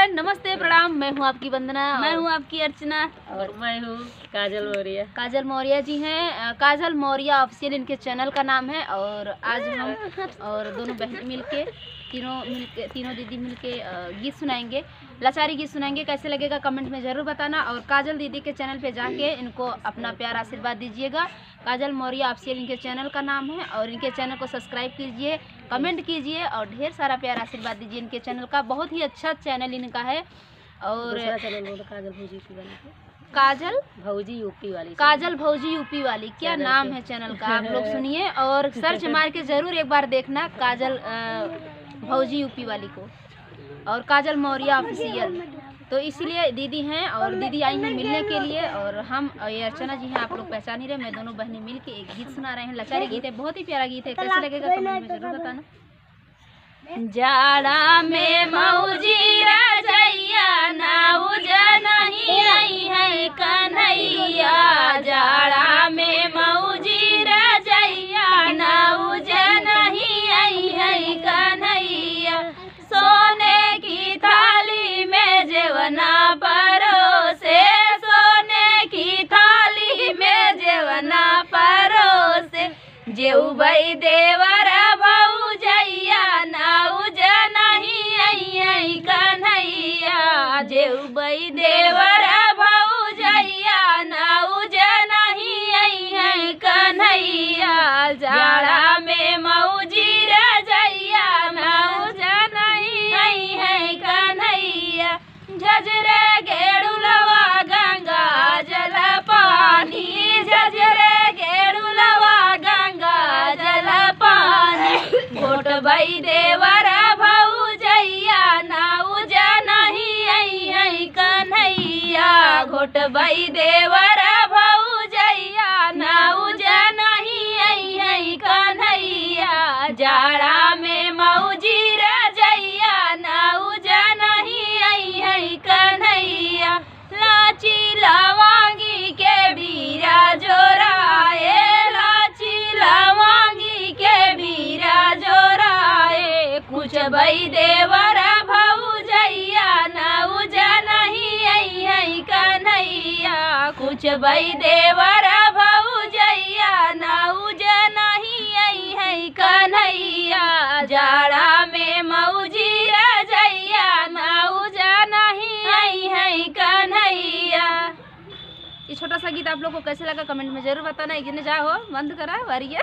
Friend, नमस्ते प्रणाम। मैं हूँ आपकी वंदना, मैं हूँ आपकी अर्चना और मैं हूँ काजल मौर्य। काजल मौर्य जी हैं। काजल मौर्य ऑफिशियल इनके चैनल का नाम है। और आज हम और दोनों बहन मिलके तीनों दीदी मिलके गीत सुनाएंगे, लाचारी गीत सुनाएंगे। कैसे लगेगा कमेंट में ज़रूर बताना। और काजल दीदी के चैनल पे जाके इनको अपना प्यार आशीर्वाद दीजिएगा। काजल मौर्य ऑफिशियल इनके चैनल का नाम है और इनके चैनल को सब्सक्राइब कीजिए, कमेंट कीजिए और ढेर सारा प्यार आशीर्वाद दीजिए। इनके चैनल का बहुत ही अच्छा चैनल इनका है। और काजल भौजी यूपी वाली, काजल भौजी यूपी वाली, काजल भौजी यूपी वाली, क्या नाम है चैनल का, आप लोग सुनिए और सर्च मार के ज़रूर एक बार देखना काजल भौजी यूपी वाली को और काजल मौर्य ऑफिशियल। तो इसीलिए दीदी हैं और दीदी आई हैं मिलने के लिए। और हम ये अर्चना जी हैं, आप लोग पहचान ही रहे। मैं दोनों बहनें मिल के एक गीत सुना रहे हैं, लाचारी गीत है, बहुत ही प्यारा गीत है। कैसे लगेगा कमेंट में जरूर बताना। जाड़ा में मौजी रजैया नाउज नहीं आई है कन्हैया। जाड़ा में मौजी रजैया नाउज नहीं आई है कन्हैया। सोने की थाली में जेवना परोसे, सोने की थाली में जेवना परोसे। जेउबई देवर भौजैया नाउज नहीं आई है कन्हैया। जेउबई देवर भौजैया नाउज नहीं आई है कन्हैया। जाड़ा में मौजी रजैया नाउज नहीं आई है कन्हैया। झजरे गेड़ुलवा गंगा जल पानी, झजरे गेड़ुलवा गंगा जल पानी। घोटबई देवर भौजैया नाउज नहीं आई है कन्हैया। घोटबई देवर भौजैया नाउज नहीं आई है कन्हैया। जाड़ा में मौजी रजैया नाउज नहीं आई है कन्हैया। लाची लवांगी के बीरा जोराए, लाची लवांगी के बीरा जोराए। कुछ बई देवर भौजैया नाउज नहीं आई है कन्हैया। कुछ बई देवर भौजैया नाउज नहीं आई है कन्हैया। जाड़ा में मौजी रजैया नाउज नहीं आई है कन्हैया। ये छोटा सा गीत आप लोग को कैसे लगा कमेंट में जरूर बताना। एक दिन जाओ बंद करा वारिया।